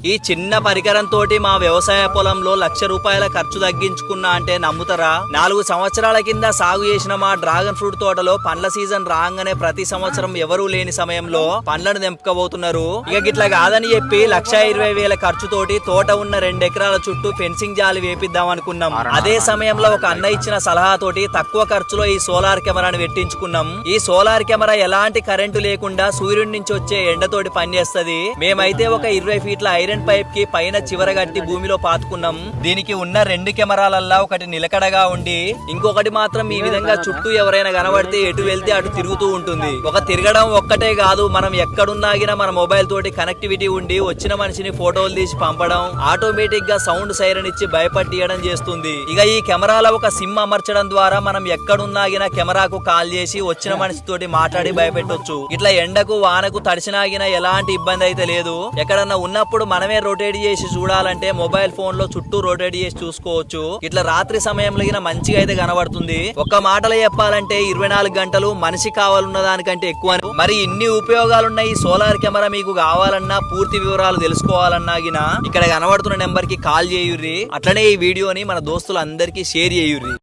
ఈ చిన్న పరికరం తోటి మా వ్యవసాయ పొలంలో ₹1,00,000 ఖర్చు తగ్గించుకున్నా అంటే నమ్ముతారా? 4 సంవత్సరాల కింద సాగు చేసిన మా డ్రాగన్ ఫ్రూట్ తోటలో పండ్ల సీజన్ రాగానే ప్రతి సంవత్సరం ఎవరూ లేని సమయంలో పండ్లను తెంపుకోబోతున్నారు. ఇక గిట్లా కాదని చెప్పి ₹1,20,000 ఖర్చుతోటి తోట ఉన్న 2 ఎకరాల చుట్టూ ఫెన్సింగ్ జాలి వేపిద్దాం అనుకున్నాం. అదే సమయంలో ఒక అన్న ఇచ్చిన సలహాతోటి తక్కువ ఖర్చులో ఈ సోలార్ కెమెరాను పెట్టించుకున్నాం. ఈ సోలార్ కెమెరా ఎలాంటి కరెంటు లేకుండా సూర్యుడి నుంచి వచ్చే ఎండతోటి పనిచేస్తది. మేమైతే ఒక 20 ఫీట్ల ఐరన్ పైప్ కి పైన చివరగట్టి భూమిలో పాతుకున్నాం. దీనికి ఉన్న 2 కెమెరాలల్లా ఒకటి నిలకడగా ఉండి ఇంకొకటి మాత్రం ఈ విధంగా చుట్టూ ఎవరైనా కనబడితే ఎటు వెళ్తే అటు తిరుగుతూ ఉంటుంది. ఒక తిరగడం ఒక్కటే కాదు, మనం ఎక్కడున్నాగినా మన మొబైల్ తోటి కనెక్టివిటీ ఉండి వచ్చిన మనిషిని ఫోటోలు తీసి పంపడం, ఆటోమేటిక్ గా సౌండ్ సైరన్ ఇచ్చి భయపట్టియడం చేస్తుంది. ఇక ఈ కెమెరాల ఒక సిమ్ అమర్చడం ద్వారా మనం ఎక్కడున్నాగినా కెమెరాకు కాల్ చేసి వచ్చిన మనిషితోటి మాట్లాడి భయపెట్టొచ్చు. ఇట్లా ఎండకు వానకు తడిసినాగినా ఎలాంటి ఇబ్బంది అయితే లేదు. ఎక్కడన్నా ఉన్నప్పుడు మనమే రొటేట్ చేసి చూడాలంటే మొబైల్ ఫోన్ లో చుట్టూ రొటేట్ చేసి చూసుకోవచ్చు. ఇట్లా రాత్రి సమయంలో మంచిగా అయితే కనబడుతుంది. ఒక్క మాటలో చెప్పాలంటే 24 గంటలు మనిషి కావాలన్న దానికంటే ఎక్కువ. మరి ఇన్ని ఉపయోగాలున్న ఈ సోలార్ కెమెరా మీకు కావాలన్నా పూర్తి వివరాలు తెలుసుకోవాలన్నా ఇక్కడ కనబడుతున్న నెంబర్ కి కాల్ చేయుర్రి. అట్లనే ఈ వీడియోని మన దోస్తులందరికీ షేర్ చేయుర్రి.